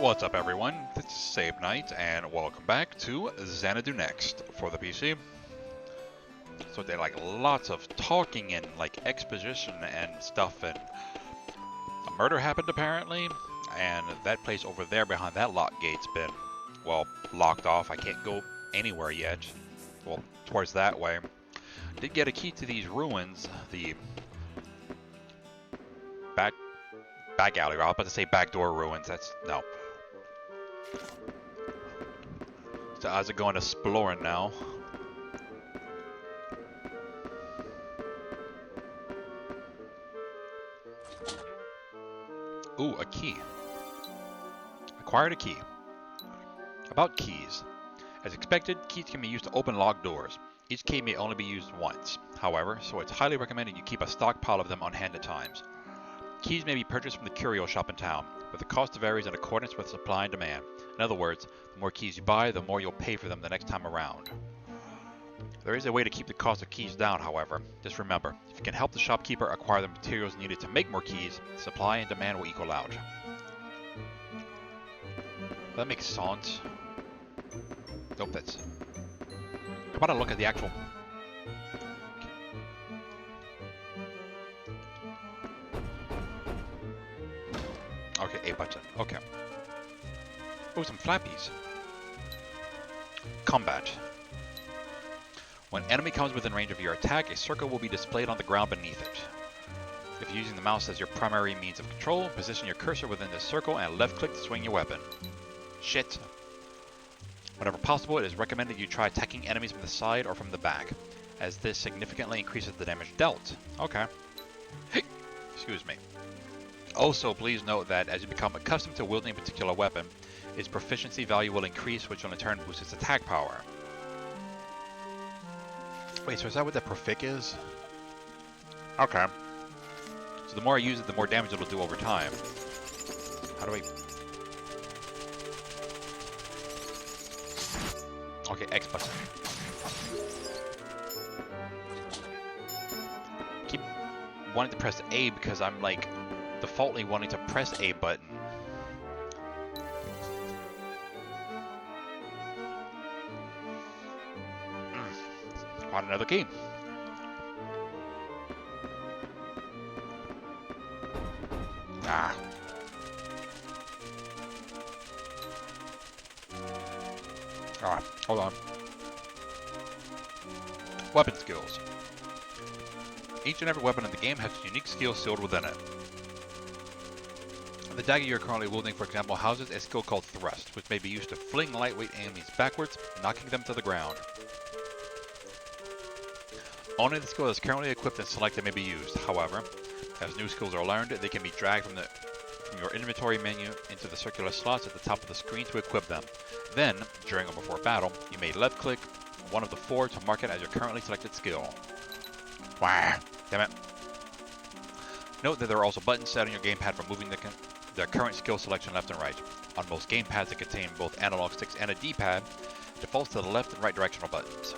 What's up, everyone? This is Save Night, and welcome back to Xanadu Next for the PC. So they like lots of talking and like exposition and stuff, and a murder happened apparently, and that place over there behind that lock gate's been, well, locked off. I can't go anywhere yet. Well, towards that way. Did get a key to these ruins, the back alley. I was about to say backdoor ruins. That's no. So how's it going exploring now? Ooh, a key. Acquired a key. About keys. As expected, keys can be used to open locked doors. Each key may only be used once, however, so it's highly recommended you keep a stockpile of them on hand at times. Keys may be purchased from the curio shop in town, but the cost varies in accordance with supply and demand. In other words, the more keys you buy, the more you'll pay for them the next time around. There is a way to keep the cost of keys down, however. Just remember, if you can help the shopkeeper acquire the materials needed to make more keys, supply and demand will equal out. That makes sense. Nope, that's... How about I look at the actual... Okay, A button. Okay. Oh, some flappies. Combat. When an enemy comes within range of your attack, a circle will be displayed on the ground beneath it. If you're using the mouse as your primary means of control, position your cursor within this circle and left-click to swing your weapon. Shit. Whenever possible, it is recommended you try attacking enemies from the side or from the back, as this significantly increases the damage dealt. Okay. Excuse me. Also, please note that as you become accustomed to wielding a particular weapon, its proficiency value will increase, which will in turn boost its attack power. Wait, so is that what the profic is? Okay. So the more I use it, the more damage it'll do over time. How do I... Okay, X button. Keep wanting to press A because I'm like... defaultly wanting to press A button. Got another key. Ah. Alright, hold on. Weapon skills. Each and every weapon in the game has a unique skill sealed within it. The dagger you're currently wielding, for example, houses a skill called Thrust, which may be used to fling lightweight enemies backwards, knocking them to the ground. Only the skill that's currently equipped and selected may be used. However, as new skills are learned, they can be dragged from your inventory menu into the circular slots at the top of the screen to equip them. Then, during or before battle, you may left-click one of the four to mark it as your currently selected skill. Wah! Damn it. Note that there are also buttons set on your gamepad for moving the current skill selection left and right. On most gamepads that contain both analog sticks and a D-pad, defaults to the left and right directional buttons.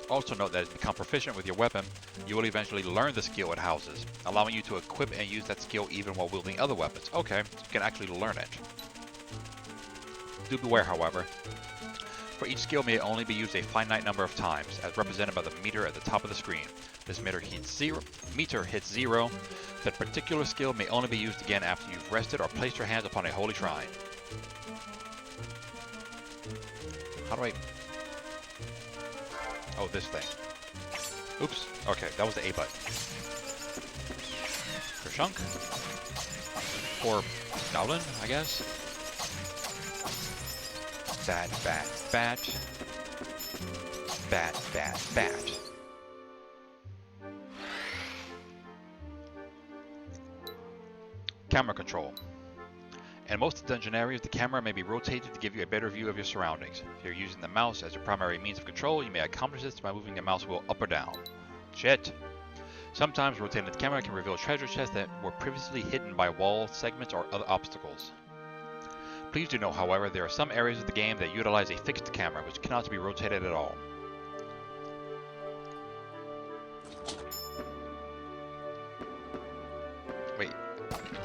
Also note that as you become proficient with your weapon, you will eventually learn the skill it houses, allowing you to equip and use that skill even while wielding other weapons. Okay, so you can actually learn it. Do beware, however. For each skill may only be used a finite number of times, as represented by the meter at the top of the screen. This meter hits zero. That particular skill may only be used again after you've rested or placed your hands upon a holy shrine. How do I... Oh, this thing. Oops. Okay, that was the A button. Kershunk. Or Dowlin, I guess. Bat, bat, bat. Bat, bat, bat. Camera control. In most dungeon areas, the camera may be rotated to give you a better view of your surroundings. If you're using the mouse as your primary means of control, you may accomplish this by moving the mouse wheel up or down. Shit! Sometimes rotating the camera can reveal treasure chests that were previously hidden by wall segments or other obstacles. Please do note, however, there are some areas of the game that utilize a fixed camera, which cannot be rotated at all. Wait.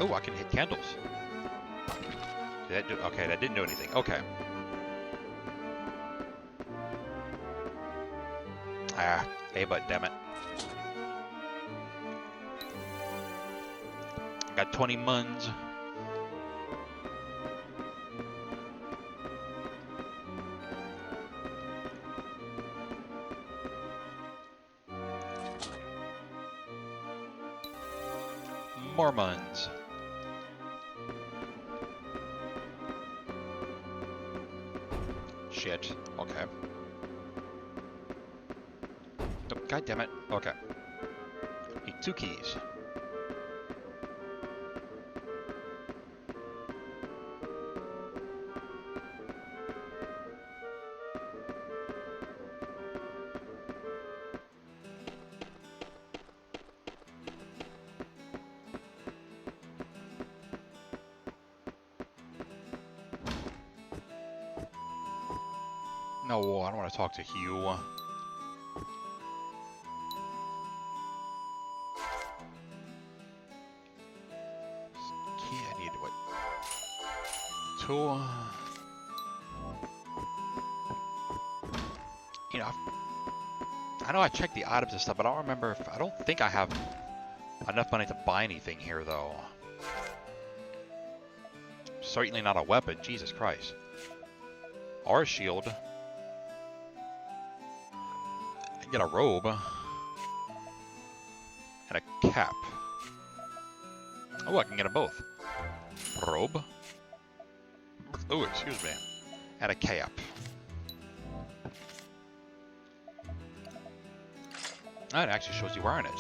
Oh, I can hit candles. Did that do, okay, that didn't do anything. Okay. Ah, hey, but damn it. Got 20 muns. More muns. Shit. Okay. Oh, God damn it. Okay. Need 2 keys. No, I don't want to talk to Hugh. Key, I need what? 2. You know, I know I checked the items and stuff, but I don't remember if, I don't think I have enough money to buy anything here, though. Certainly not a weapon, Jesus Christ. Or a shield. Get a robe and a cap. Oh, I can get them both. Robe. Oh, excuse me. And a cap. That actually shows you wearing it.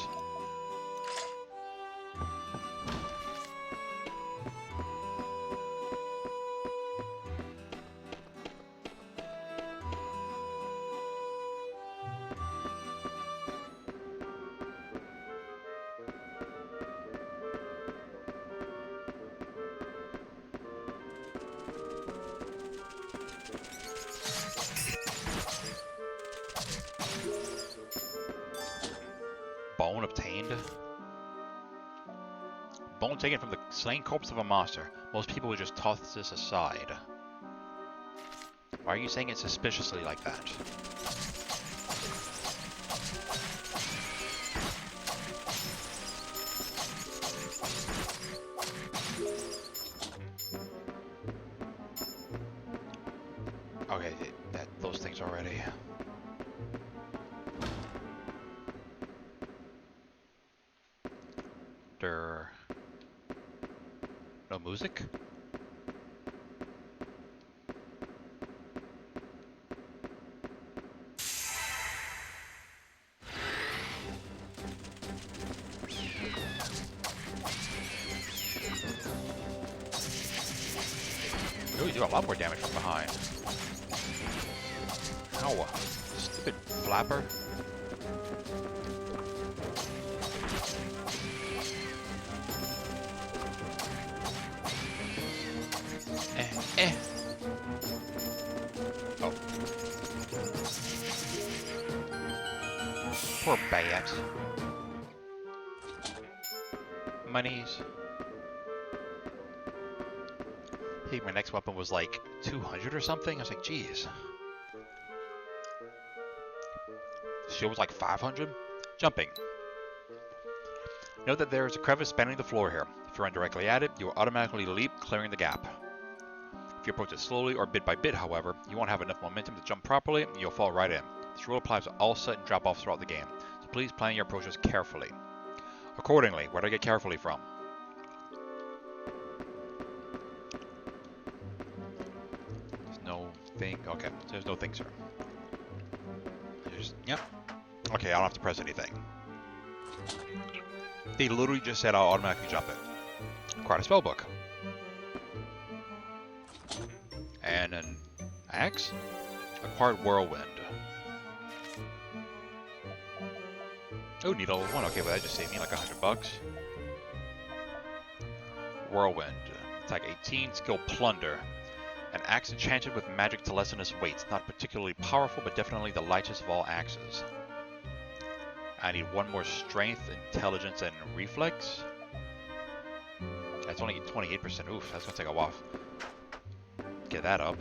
Bone obtained. Bone taken from the slain corpse of a monster. Most people would just toss this aside. Why are you saying it suspiciously like that? Okay, those things already. No music? Oh, you do a lot more damage from behind. Ow. Stupid flapper. Oh. Poor bat. Monies. I think my next weapon was like 200 or something. I was like, geez. Shield was like 500? Jumping. Note that there is a crevice spanning the floor here. If you run directly at it, you will automatically leap, clearing the gap. If you approach it slowly or bit by bit, however, you won't have enough momentum to jump properly and you'll fall right in. This rule applies to all sudden drop-offs throughout the game, so please plan your approaches carefully. Accordingly, where do I get carefully from? There's no thing. Okay, there's no thing, sir. There's, yep. Okay, I don't have to press anything. They literally just said I'll automatically jump it. Quite a spellbook. And an axe? Acquired whirlwind. Oh, need level 1. Okay, well that just saved me like $100. Whirlwind. Attack 18, skill plunder. An axe enchanted with magic to lessen its weight. Not particularly powerful, but definitely the lightest of all axes. I need 1 more strength, intelligence, and reflex. That's only 28%. Oof, that's gonna take a while. Get that up.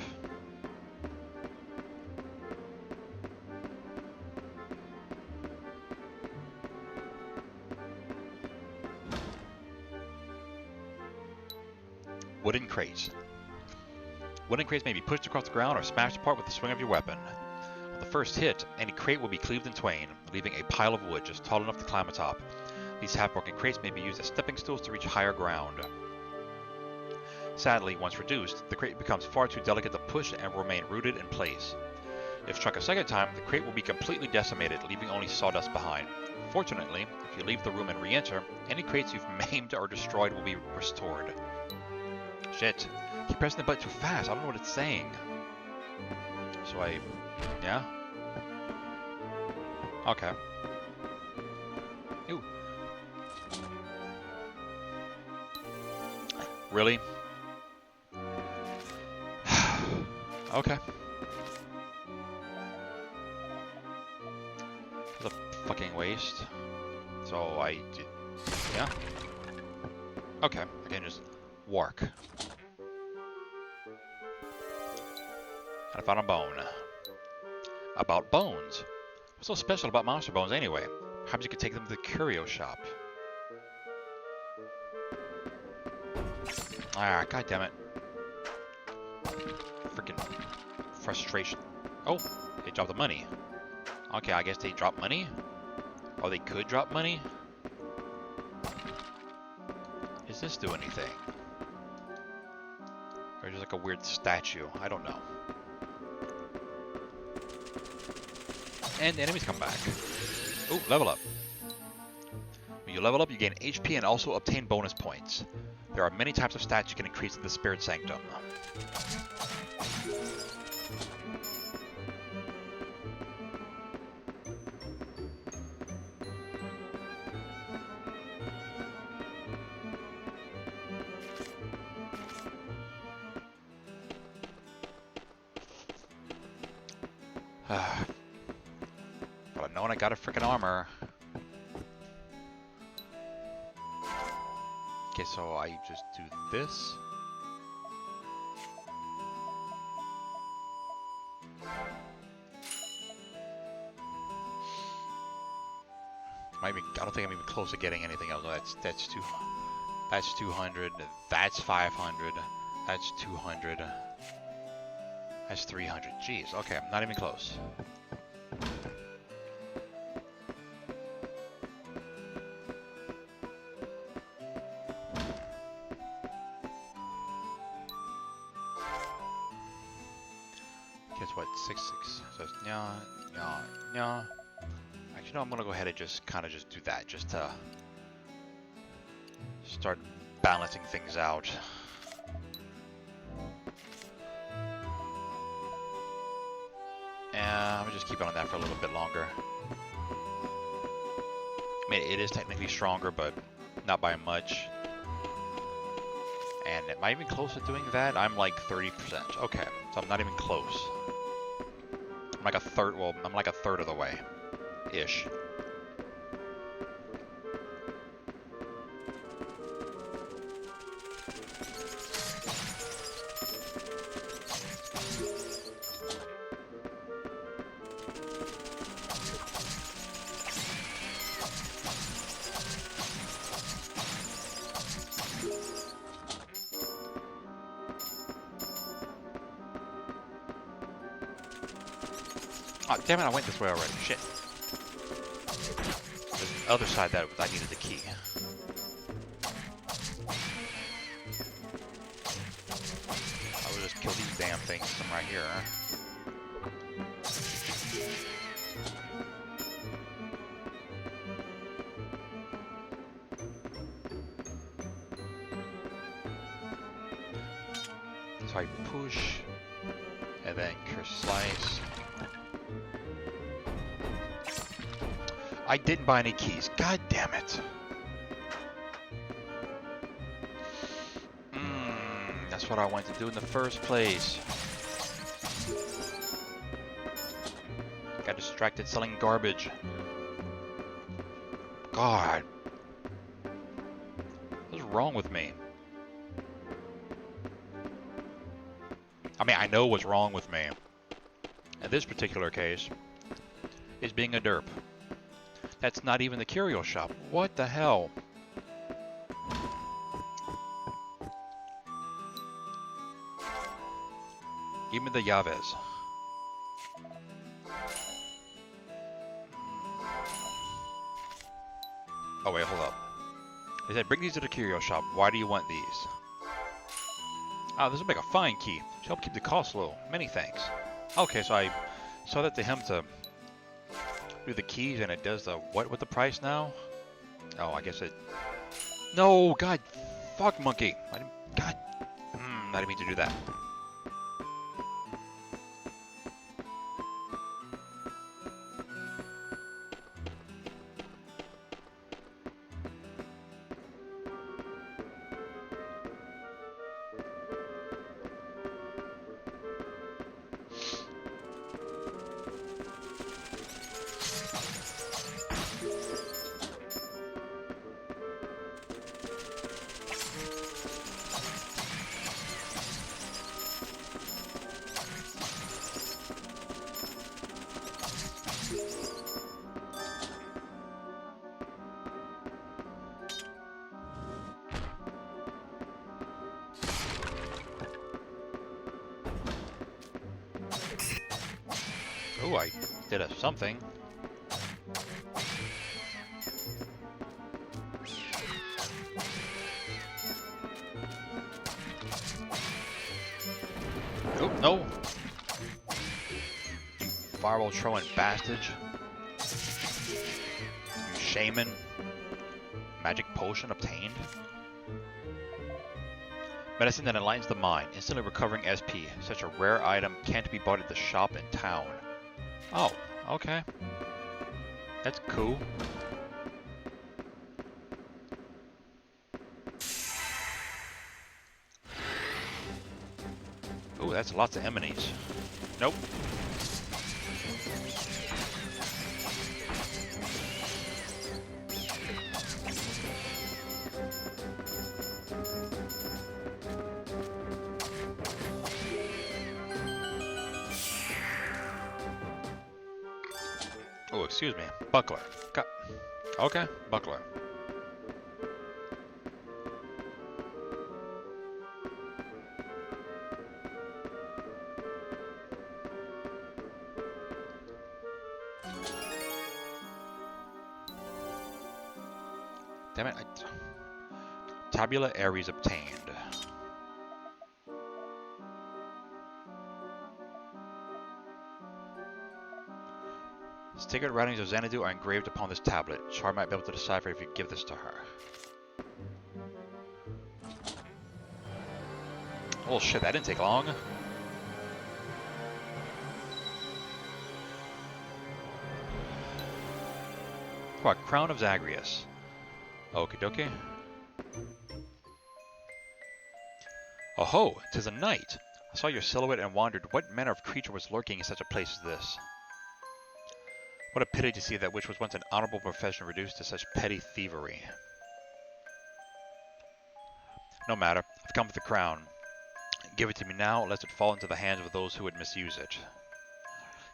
Wooden crates. Wooden crates may be pushed across the ground or smashed apart with the swing of your weapon. On the first hit, any crate will be cleaved in twain, leaving a pile of wood just tall enough to climb atop. These half-broken crates may be used as stepping stools to reach higher ground. Sadly, once reduced, the crate becomes far too delicate to push and will remain rooted in place. If struck a second time, the crate will be completely decimated, leaving only sawdust behind. Fortunately, if you leave the room and re-enter, any crates you've maimed or destroyed will be restored. Shit. Keep pressing the button too fast. I don't know what it's saying. So yeah? Okay. Ooh. Really? Okay. It's a fucking waste. So yeah? Okay, I can just walk. And I found a bone. About bones. What's so special about monster bones anyway? Perhaps you could take them to the curio shop. Ah, god damn it. Freaking frustration. Oh, they dropped the money. Okay, I guess they dropped money? Oh, they could drop money? Does this do anything? Or just like a weird statue? I don't know. And the enemies come back. Ooh, level up. When you level up, you gain HP and also obtain bonus points. There are many types of stats you can increase in the Spirit Sanctum. But I know when I got a freaking armor. Okay, so I just do this. I don't think I'm even close to getting anything else. That's 200. That's 500. That's 200. That's 300. Jeez. Okay, I'm not even close. Guess what? 6. So it's nya. Actually, no, I'm gonna go ahead and just kind of do that, just to start balancing things out. I'm gonna just keep it on that for a little bit longer. I mean, it is technically stronger, but not by much. And am I even close to doing that? I'm like 30%. Okay, so I'm not even close. I'm like a third. Well, I'm like a third of the way, ish. Oh, damn it, I went this way already. Shit. There's the other side that I needed the key. I will just kill these damn things from right here. So I push, and then curse slice. I didn't buy any keys. God damn it. That's what I wanted to do in the first place. Got distracted selling garbage. God. What's wrong with me? I mean, I know what's wrong with me. In this particular case, is being a derp. That's not even the curio shop. What the hell? Give me the llaves. Oh wait, hold up. They said, bring these to the curio shop. Why do you want these? Oh, this will make a fine key. Should help keep the cost low. Many thanks. Okay, so I saw that to him to do the keys, and it does the what with the price now? Oh, I guess it... No, God, fuck monkey. God, I didn't mean to do that. Oh, I did a something. Oh, no. Fireball throwing bastard. You shaman. Magic potion obtained. Medicine that enlightens the mind, instantly recovering SP. Such a rare item can't be bought at the shop in town. Oh, okay. That's cool. Ooh, that's lots of enemies. Nope. Oh, excuse me. Buckler. Okay, buckler. Damn it. Tabula Ares obtained. Sacred writings of Xanadu are engraved upon this tablet. Char might be able to decipher if you give this to her. Oh shit, that didn't take long. What? Crown of Zagreus. Okie dokie. Oh ho, 'tis a knight. I saw your silhouette and wondered what manner of creature was lurking in such a place as this. What a pity to see that which was once an honorable profession reduced to such petty thievery. No matter, I've come for the crown. Give it to me now, lest it fall into the hands of those who would misuse it.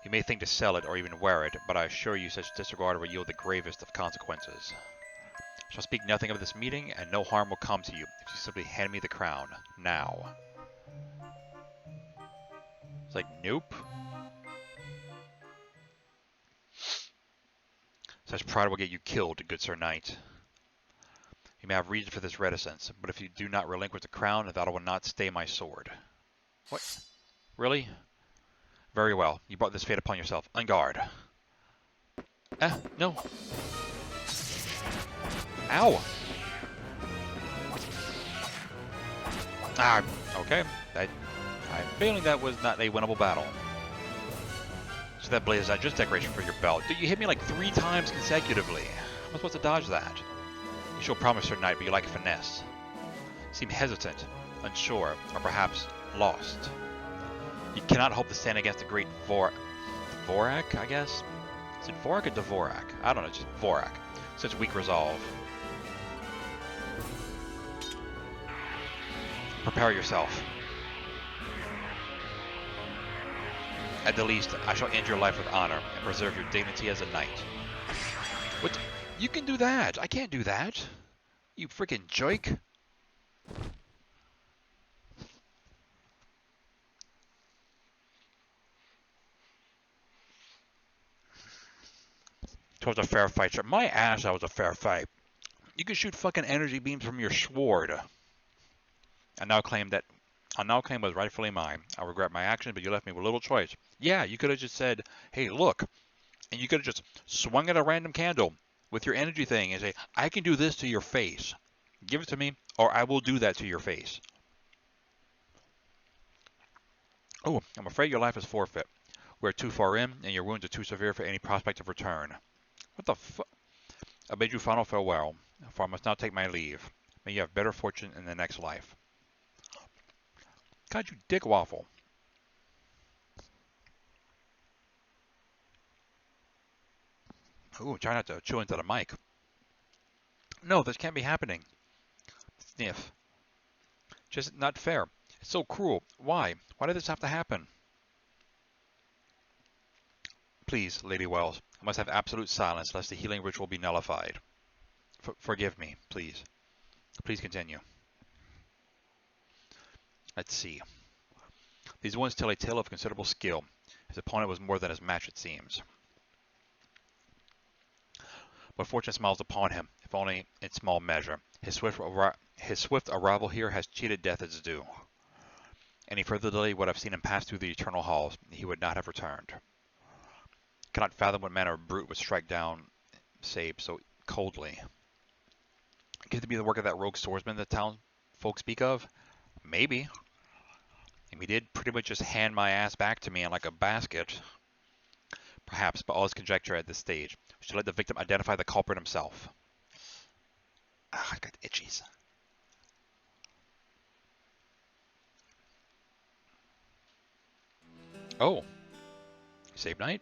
You may think to sell it or even wear it, but I assure you such disregard will yield the gravest of consequences. I shall speak nothing of this meeting, and no harm will come to you if you simply hand me the crown, now. It's like, nope. Such pride will get you killed, good Sir Knight. You may have reason for this reticence, but if you do not relinquish the crown, that will not stay my sword. What? Really? Very well. You brought this fate upon yourself. On guard. No. Ow! Ah, okay. I'm feeling that was not a winnable battle. So that blaze is not just decoration for your belt. Dude, you hit me like 3 times consecutively. How am I supposed to dodge that? You show promise, Sir Knight, but you like finesse. You seem hesitant, unsure, or perhaps lost. You cannot hope to stand against the great Dvorak, I guess? Is it Dvorak or Dvorak? I don't know, just Dvorak. Such weak resolve. Prepare yourself. At the least, I shall end your life with honor and preserve your dignity as a knight. What? You can do that! I can't do that! You freaking joke! Twas a fair fight, sir. My ass, that was a fair fight. You can shoot fucking energy beams from your sword. I now claim was rightfully mine. I regret my actions, but you left me with little choice. Yeah, you could have just said, hey, look. And you could have just swung at a random candle with your energy thing and say, I can do this to your face. Give it to me, or I will do that to your face. Oh, I'm afraid your life is forfeit. We're too far in, and your wounds are too severe for any prospect of return. What the fuck? I bid you final farewell, for I must now take my leave. May you have better fortune in the next life. God, you dick waffle. Ooh, try not to chew into the mic. No, this can't be happening. Sniff. Just not fair. It's so cruel. Why? Why did this have to happen? Please, Lady Wells, I must have absolute silence lest the healing ritual be nullified. Forgive me, please. Please continue. Let's see. These ones tell a tale of considerable skill. His opponent was more than his match, it seems. But fortune smiles upon him, if only in small measure. His swift arrival here has cheated death its due. Any further delay would have seen him pass through the eternal halls. He would not have returned. Cannot fathom what manner of brute would strike down, say, so coldly. Could it be the work of that rogue swordsman the town folk speak of? Maybe. And he did pretty much just hand my ass back to me in like a basket. Perhaps, but all is conjecture at this stage. We should let the victim identify the culprit himself. Ah, I got itchies. Oh. You saved night?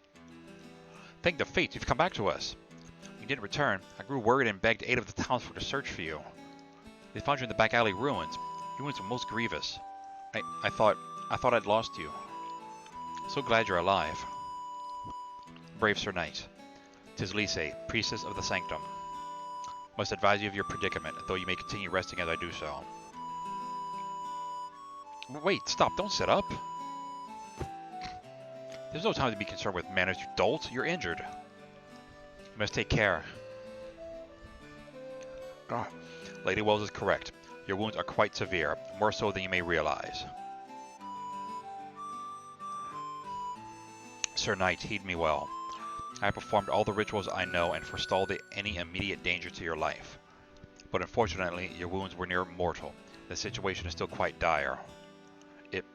Thank the fates, you've come back to us. When you didn't return, I grew worried and begged aid of the townsfolk to search for you. They found you in the back alley ruins. Your wounds were most grievous. I thought I'd lost you. So glad you're alive. Brave Sir Knight. 'Tis Lease, priestess of the sanctum. Must advise you of your predicament, though you may continue resting as I do so. Wait, stop, don't sit up. There's no time to be concerned with manners, you dolt. You're injured. You must take care. Oh. Lady Wells is correct. Your wounds are quite severe, more so than you may realize. Sir Knight, heed me well. I have performed all the rituals I know and forestalled any immediate danger to your life. But unfortunately, your wounds were near mortal. The situation is still quite dire. It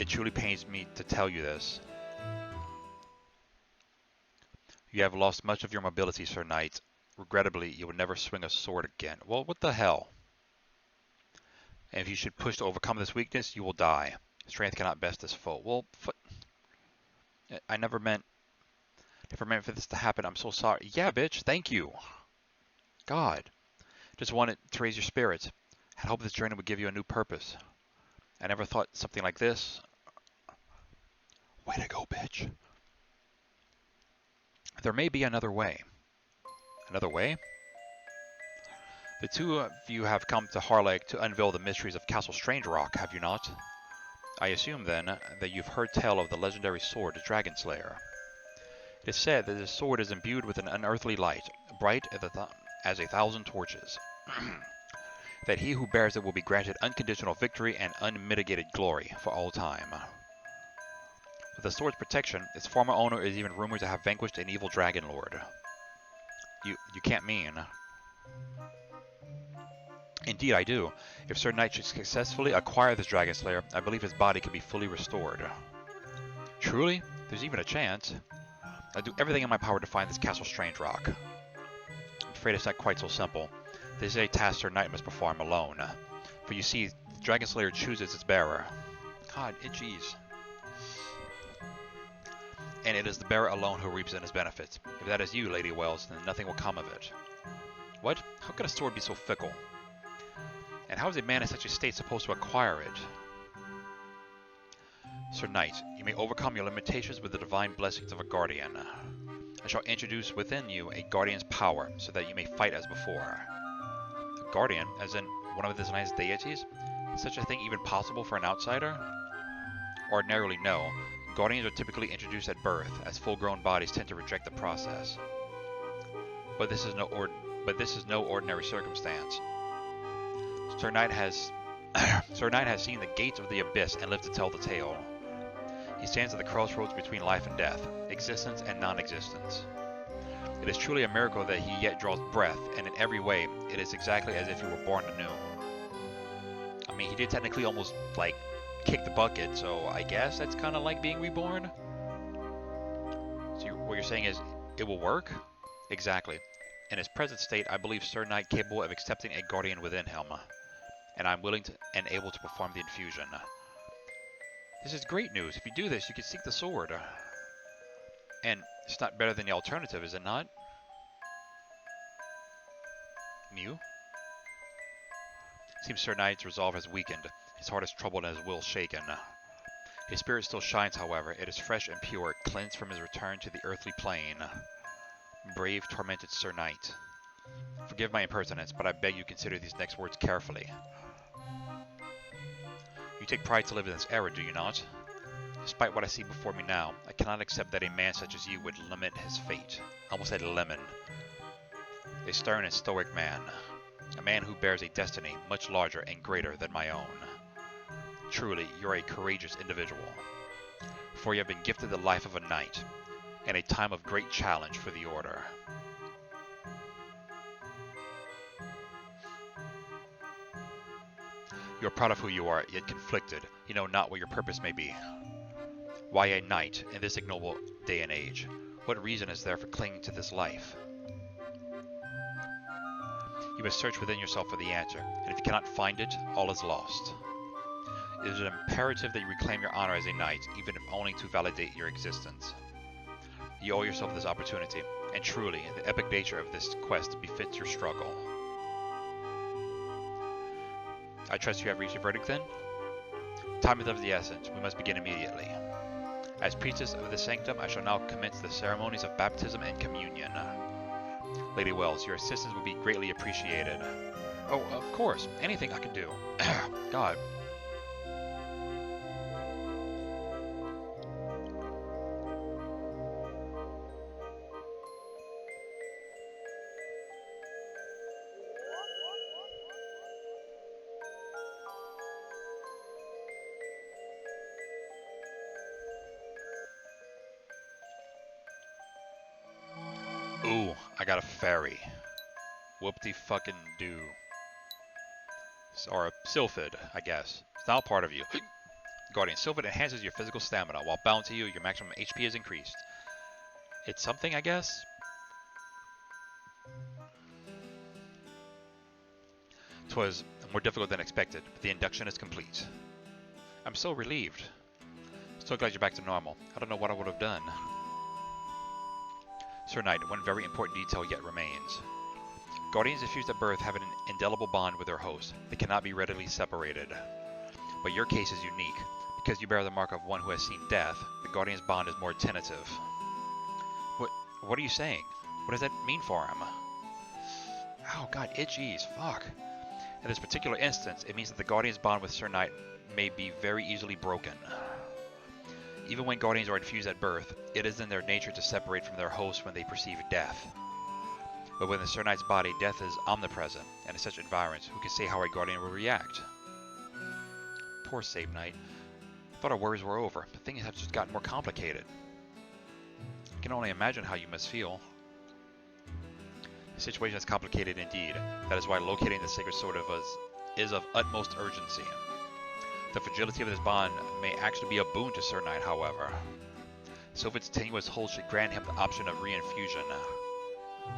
truly pains me to tell you this. You have lost much of your mobility, Sir Knight. Regrettably, you will never swing a sword again. Well, what the hell? And if you should push to overcome this weakness, you will die. Strength cannot best this foe. Well, I never meant for this to happen. I'm so sorry. Yeah, bitch. Thank you. God. Just wanted to raise your spirits. Had hoped this journey would give you a new purpose. I never thought something like this. Way to go, bitch. There may be another way. Another way? The two of you have come to Harlech to unveil the mysteries of Castle Strange Rock, have you not? I assume, then, that you've heard tell of the legendary sword, the Dragon Slayer. It is said that this sword is imbued with an unearthly light, bright as 1,000 torches. That he who bears it will be granted unconditional victory and unmitigated glory for all time. With the sword's protection, its former owner is even rumored to have vanquished an evil dragon lord. You can't mean... Indeed I do. If Sir Knight should successfully acquire this Dragon Slayer, I believe his body can be fully restored. Truly? There's even a chance. I'll do everything in my power to find this Castle Strange Rock. I'm afraid it's not quite so simple. This is a task Sir Knight must perform alone. For you see, the Dragon Slayer chooses its bearer. God, itchies. And it is the bearer alone who reaps in his benefits. If that is you, Lady Wells, then nothing will come of it. What? How could a sword be so fickle? And how is a man in such a state supposed to acquire it? Sir Knight, you may overcome your limitations with the divine blessings of a guardian. I shall introduce within you a guardian's power, so that you may fight as before. A guardian, as in one of the design's deities? Is such a thing even possible for an outsider? Ordinarily, no. Guardians are typically introduced at birth, as full-grown bodies tend to reject the process. But this is no ordinary circumstance. Sir Knight has seen the gates of the abyss and lived to tell the tale. He stands at the crossroads between life and death, existence and non-existence. It is truly a miracle that he yet draws breath, and in every way, it is exactly as if he were born anew. I mean, he did technically almost, like, kick the bucket, so I guess that's kind of like being reborn? So what you're saying is, it will work? Exactly. In his present state, I believe Sir Knight capable of accepting a guardian within him, and I'm willing to and able to perform the infusion. This is great news. If you do this, you can seek the sword. And it's not better than the alternative, is it not? Mew? Seems Sir Knight's resolve has weakened. His heart is troubled and his will shaken. His spirit still shines, however. It is fresh and pure, cleansed from his return to the earthly plane. Brave, tormented Sir Knight. Forgive my impertinence, but I beg you consider these next words carefully. You take pride to live in this era, do you not? Despite what I see before me now, I cannot accept that a man such as you would limit his fate. I almost said lemon. A stern and stoic man. A man who bears a destiny much larger and greater than my own. Truly, you're a courageous individual. For you have been gifted the life of a knight, and a time of great challenge for the Order. You are proud of who you are, yet conflicted. You know not what your purpose may be. Why a knight in this ignoble day and age? What reason is there for clinging to this life? You must search within yourself for the answer, and if you cannot find it, all is lost. It is imperative that you reclaim your honor as a knight, even if only to validate your existence. You owe yourself this opportunity, and truly, the epic nature of this quest befits your struggle. I trust you have reached your verdict then? Time is of the essence. We must begin immediately. As priestess of the sanctum, I shall now commence the ceremonies of baptism and communion. Lady Wells, your assistance will be greatly appreciated. Oh, of course. Anything I can do. God. Ooh, I got a fairy. Whoop-de-fucking-do. Or a sylphid, I guess. It's now part of you. Guardian, sylphid enhances your physical stamina. While bound to you, your maximum HP is increased. It's something, I guess? Twas more difficult than expected, but the induction is complete. I'm so relieved. So glad you're back to normal. I don't know what I would have done. Sir Knight, one very important detail yet remains. Guardians infused at birth have an indelible bond with their host. They cannot be readily separated. But your case is unique. Because you bear the mark of one who has seen death, the Guardian's bond is more tentative. What are you saying? What does that mean for him? Oh god, itchies, fuck. In this particular instance, it means that the Guardian's bond with Sir Knight may be very easily broken. Even when Guardians are infused at birth, it is in their nature to separate from their host when they perceive death. But within Sir Knight's body, death is omnipresent, and in such environments, who can say how a Guardian will react? Poor Save Knight. I thought our worries were over, but things have just gotten more complicated. I can only imagine how you must feel. The situation is complicated indeed. That is why locating the sacred sword of us is of utmost urgency. The fragility of this bond may actually be a boon to Sir Knight, however. So if its tenuous hold should grant him the option of reinfusion.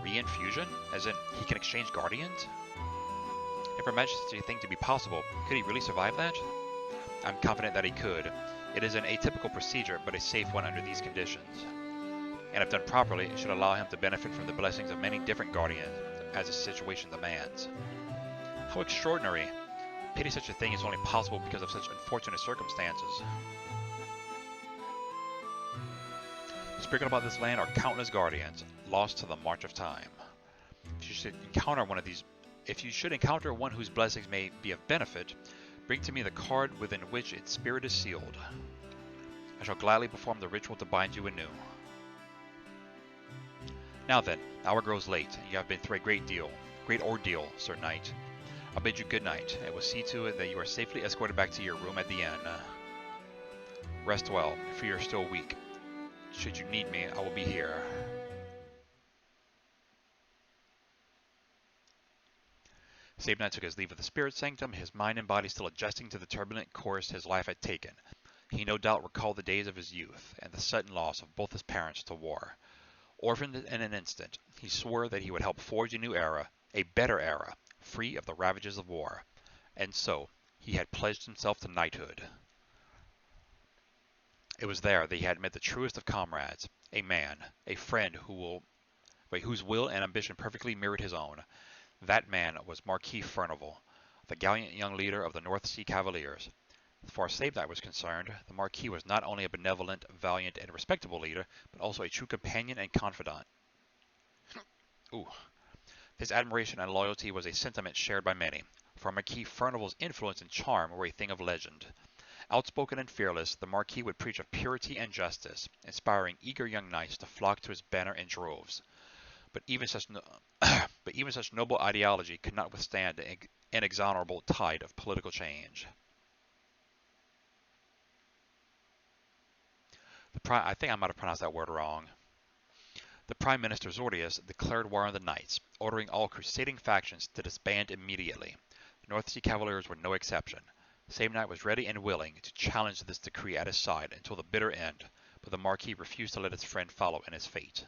Reinfusion? As in, he can exchange Guardians? Never imagined such a thing to be possible. Could he really survive that? I'm confident that he could. It is an atypical procedure, but a safe one under these conditions. And if done properly, it should allow him to benefit from the blessings of many different Guardians, as the situation demands. How extraordinary! Pity such a thing is only possible because of such unfortunate circumstances. Unspoken about this land are countless guardians, lost to the march of time. If you should encounter one whose blessings may be of benefit, bring to me the card within which its spirit is sealed. I shall gladly perform the ritual to bind you anew. Now then, hour grows late, and you have been through a great ordeal, Sir Knight. I'll bid you good night, and will see to it that you are safely escorted back to your room at the inn. Rest well, for you are still weak. Should you need me, I will be here. Sabe Knight took his leave of the Spirit Sanctum, his mind and body still adjusting to the turbulent course his life had taken. He no doubt recalled the days of his youth, and the sudden loss of both his parents to war. Orphaned in an instant, he swore that he would help forge a new era, a better era, free of the ravages of war. And so, he had pledged himself to knighthood. It was there that he had met the truest of comrades, a man, a friend whose will and ambition perfectly mirrored his own. That man was Marquis Furnival, the gallant young leader of the North Sea Cavaliers. As far as Sabe Knight was concerned, the Marquis was not only a benevolent, valiant, and respectable leader, but also a true companion and confidant. His admiration and loyalty was a sentiment shared by many, for Marquis Furnival's influence and charm were a thing of legend. Outspoken and fearless, the Marquis would preach of purity and justice, inspiring eager young knights to flock to his banner in droves. But even such noble ideology could not withstand the inexorable tide of political change. I think I might have pronounced that word wrong. The Prime Minister Zordius declared war on the Knights, ordering all crusading factions to disband immediately. The North Sea Cavaliers were no exception. Sabe Knight was ready and willing to challenge this decree at his side until the bitter end, but the Marquis refused to let his friend follow in his fate.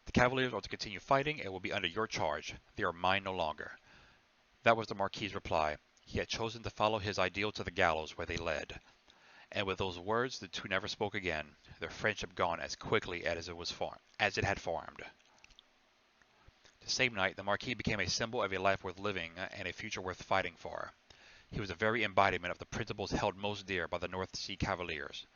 The Cavaliers are to continue fighting and will be under your charge. They are mine no longer. That was the Marquis's reply. He had chosen to follow his ideal to the gallows where they led. And with those words, the two never spoke again, their friendship gone as quickly as it had formed. To Sabe Knight, the Marquis became a symbol of a life worth living and a future worth fighting for. He was the very embodiment of the principles held most dear by the North Sea Cavaliers.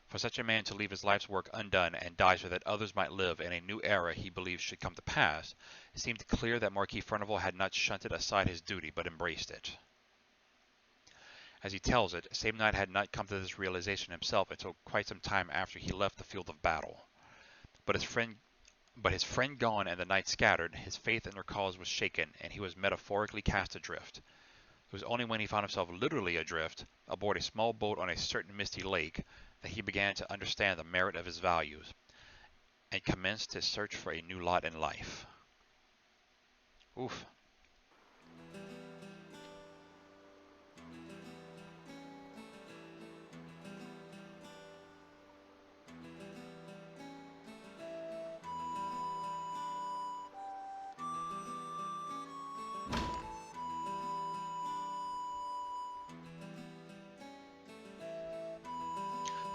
For such a man to leave his life's work undone and die so that others might live in a new era he believed should come to pass, it seemed clear that Marquis Furnival had not shunted aside his duty but embraced it. As he tells it, Sabe Knight had not come to this realization himself until quite some time after he left the field of battle. But his friend gone and the knights scattered, his faith in their cause was shaken, and he was metaphorically cast adrift. It was only when he found himself literally adrift, aboard a small boat on a certain misty lake, that he began to understand the merit of his values, and commenced his search for a new lot in life. Oof.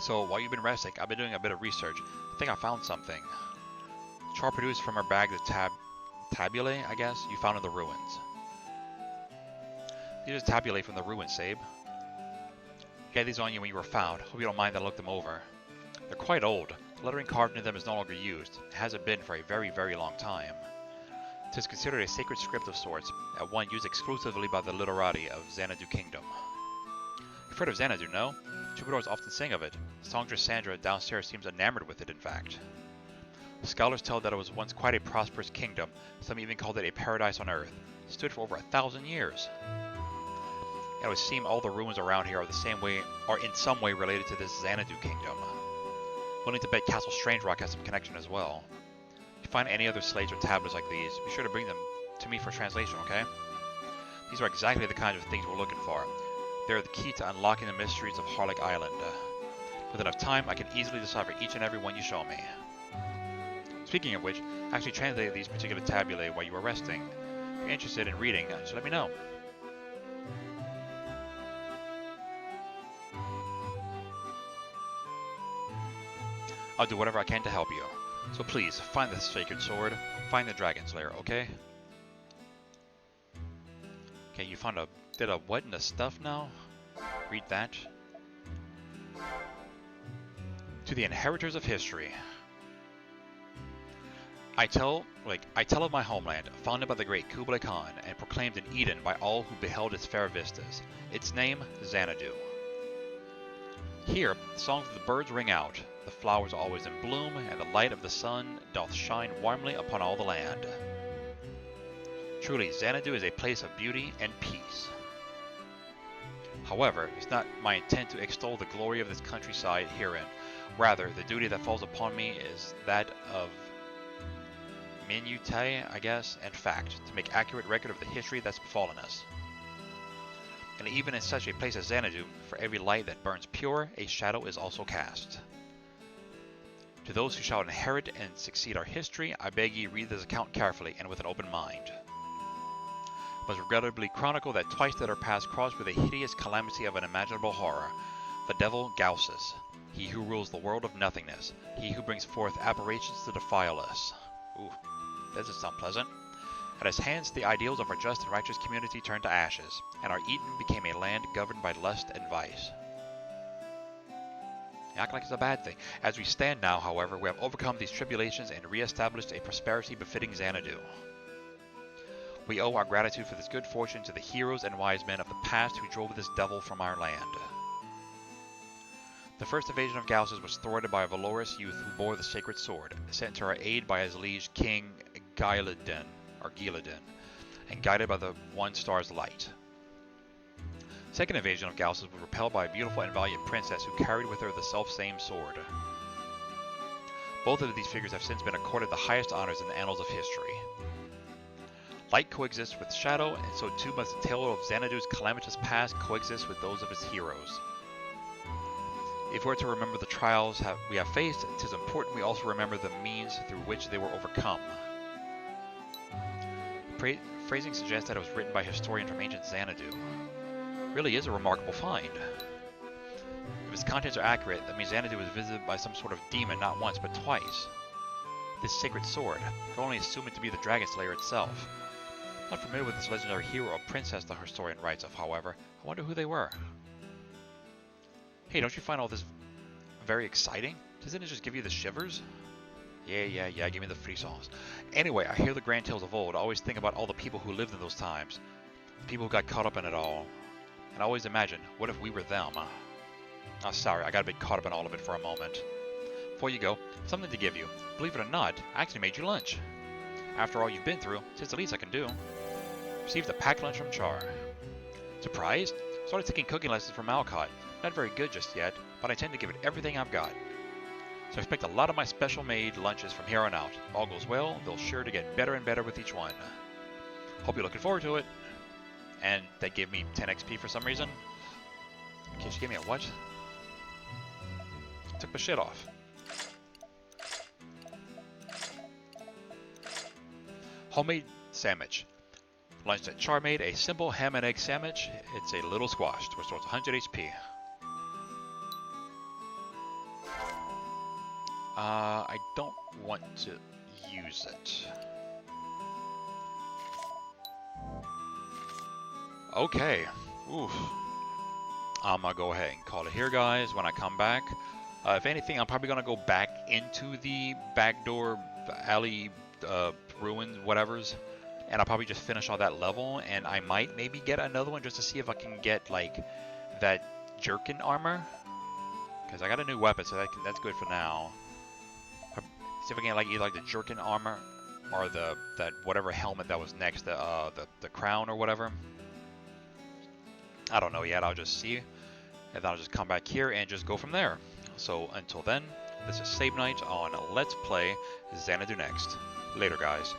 So while you've been resting, I've been doing a bit of research. I think I found something. Char produced from her bag the tabulae, I guess, you found in the ruins. These are tabulae from the ruins, Sabe. You had these on you when you were found. Hope you don't mind that I looked them over. They're quite old. The lettering carved into them is no longer used. It hasn't been for a very, very long time. It is considered a sacred script of sorts, and one used exclusively by the literati of Xanadu Kingdom. You've heard of Xanadu, no? Troubadours often sing of it. Songstress Sandra downstairs seems enamored with it, in fact. Scholars tell that it was once quite a prosperous kingdom. Some even called it a paradise on earth. It stood for over 1,000 years. It would seem all the ruins around here are in some way related to this Xanadu kingdom. Willing to bet Castle Strangerock has some connection as well. If you find any other slates or tablets like these, be sure to bring them to me for translation, okay? These are exactly the kinds of things we're looking for. They're the key to unlocking the mysteries of Harlech Island. With enough time, I can easily decipher each and every one you show me. Speaking of which, I actually translated these particular tabulae while you were resting. If you're interested in reading, just let me know. I'll do whatever I can to help you. So please, find the sacred sword, find the dragon's lair, okay? Okay, you found a bit of what in the stuff now? Read that. To the inheritors of history. I tell of my homeland, founded by the great Kublai Khan and proclaimed an Eden by all who beheld its fair vistas. Its name, Xanadu. Here, the songs of the birds ring out, the flowers are always in bloom, and the light of the sun doth shine warmly upon all the land. Truly, Xanadu is a place of beauty and peace. However, it's not my intent to extol the glory of this countryside herein. Rather, the duty that falls upon me is that of minutiae, I guess, and fact, to make accurate record of the history that's befallen us. And even in such a place as Xanadu, for every light that burns pure, a shadow is also cast. To those who shall inherit and succeed our history, I beg ye read this account carefully and with an open mind. Must regrettably chronicle that twice did our paths cross with a hideous calamity of unimaginable horror. The devil Gausus, he who rules the world of nothingness, he who brings forth aberrations to defile us. Ooh, that doesn't sound pleasant. At his hands the ideals of our just and righteous community turned to ashes, and our Eden became a land governed by lust and vice. You act like it's a bad thing. As we stand now, however, we have overcome these tribulations and re-established a prosperity befitting Xanadu. We owe our gratitude for this good fortune to the heroes and wise men of the past who drove this devil from our land. The first invasion of Gausus was thwarted by a valorous youth who bore the sacred sword, sent to our aid by his liege King Gillidan, and guided by the one star's light. Second invasion of Gausus was repelled by a beautiful and valiant princess who carried with her the self-same sword. Both of these figures have since been accorded the highest honors in the annals of history. Light coexists with shadow, and so too must the tale of Xanadu's calamitous past coexist with those of its heroes. If we're to remember the trials we have faced, it is important we also remember the means through which they were overcome. Phrasing suggests that it was written by a historian from ancient Xanadu. Really is a remarkable find. If its contents are accurate, that means Xanadu was visited by some sort of demon not once but twice. This sacred sword, I can only assume it to be the dragon slayer itself. Not familiar with this legendary hero or princess the historian writes of, however. I wonder who they were. Hey, don't you find all this very exciting? Doesn't it just give you the shivers? Yeah, give me the frissons. Anyway, I hear the grand tales of old. I always think about all the people who lived in those times. The people who got caught up in it all. And I always imagine, what if we were them? Oh, sorry, I got a bit caught up in all of it for a moment. Before you go, something to give you. Believe it or not, I actually made you lunch. After all you've been through, it's the least I can do. Received a packed lunch from Char. Surprised? Started taking cooking lessons from Alcott. Not very good just yet, but I tend to give it everything I've got. So expect a lot of my special-made lunches from here on out. If all goes well, they'll sure to get better and better with each one. Hope you're looking forward to it. And that gave me 10 XP for some reason. Okay, she gave me a what? Took my shit off. Homemade sandwich. Lunch that Char made, a simple ham and egg sandwich. It's a little squashed, restores 100 HP. I don't want to use it. Okay. Oof. I'm gonna go ahead and call it here, guys, when I come back. If anything, I'm probably gonna go back into the backdoor alley ruins, whatevers. And I'll probably just finish all that level, and I might maybe get another one just to see if I can get, like, that jerkin armor. Because I got a new weapon, so that's good for now. See if I can get, like, either like the jerkin armor or that whatever helmet that was next, the crown or whatever. I don't know yet. I'll just see, and then I'll just come back here and just go from there. So until then, this is Save Night on Let's Play Xanadu Next. Later, guys.